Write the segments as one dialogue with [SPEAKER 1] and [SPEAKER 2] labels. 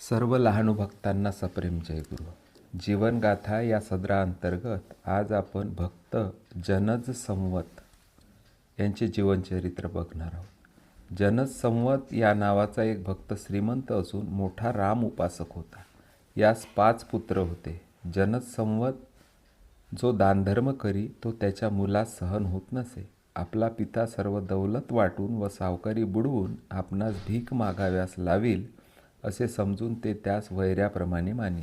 [SPEAKER 1] सर्व लहानू भक्तांना सप्रेम जयगुरु. जीवनगाथा या सदराअंतर्गत आज आपण भक्त जनज संवत यांचे जीवनचरित्र बघणार आहोत. जनज संवत या नावाचा एक भक्त श्रीमंत असून मोठा राम उपासक होता. यास 5 पुत्र होते. जनज संवत जो दानधर्म करी तो त्याच्या मुलास सहन होत नसे. आपला पिता सर्व दौलत वाटून व सावकारी बुडवून आपणास भीक मागाव्यास लावील असे समजून ते त्यास वैऱ्याप्रमाणे मानी.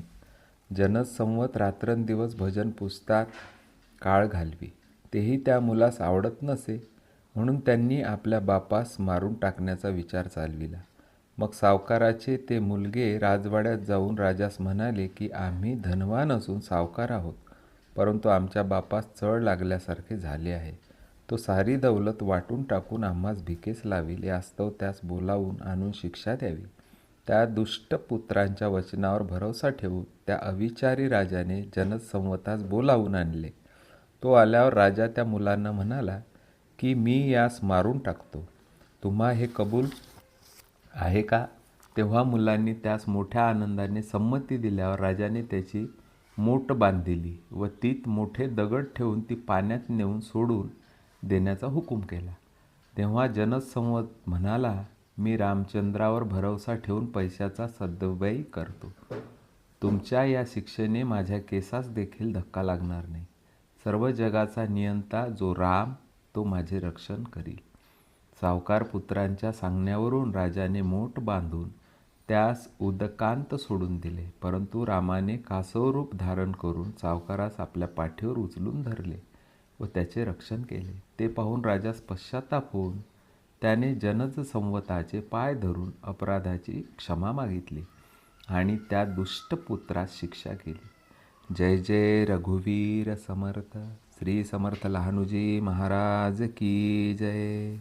[SPEAKER 1] जनज संवत रात्रंदिवस भजन पुस्तकात काळ घालवी. तेही त्या मुलास आवडत नसे, म्हणून त्यांनी आपल्या बापास मारून टाकण्याचा विचार चालविला. मग सावकाराचे ते मुलगे राजवाड्यात जाऊन राजास म्हणाले की आम्ही धनवान असून सावकार आहोत, परंतु आमच्या बापास चळ लागल्यासारखे झाले आहे. तो सारी दौलत वाटून टाकून आम्हास भिकेस लावील, यास्तव त्यास बोलावून आणून शिक्षा द्यावी. त्या दुष्ट पुत्रांच्या वचनावर भरोसा ठेवून त्या अविचारी राजाने जनज संवतास बोलावून आणले. तो आल्यावर राजा त्या मुलांना म्हणाला की मी यास मारून टाकतो, तुम्हा हे कबूल आहे का? तेव्हा मुलांनी त्यास मोठ्या आनंदाने संमती दिल्यावर राजाने त्याची मूठ बांधिली व तीत मोठे दगड ठेवून ती पाण्यात नेऊन सोडून देण्याचा हुकूम केला. तेव्हा जनज संवत म्हणाला, मी रामचंद्रावर भरोसा ठेवून पैशाचा सद्व्यय करतो. तुमच्या या शिक्षेने माझ्या केसास देखील धक्का लागणार नाही. सर्व जगाचा नियंता जो राम तो माझे रक्षण करील. सावकार पुत्रांच्या सांगण्यावरून राजाने मूठ बांधून त्यास उदकांत सोडून दिले. परंतु रामाने कासव रूप धारण करून सावकारास आपल्या पाठीवर उचलून धरले व त्याचे रक्षण केले. ते पाहून राजास पश्चाताप होऊन त्याने जनज संवताचे पाय धरून अपराधाची क्षमा मागितली आणि त्या दुष्ट पुत्रास शिक्षा केली. जय जय रघुवीर समर्थ. श्री समर्थ लहानूजी महाराज की जय.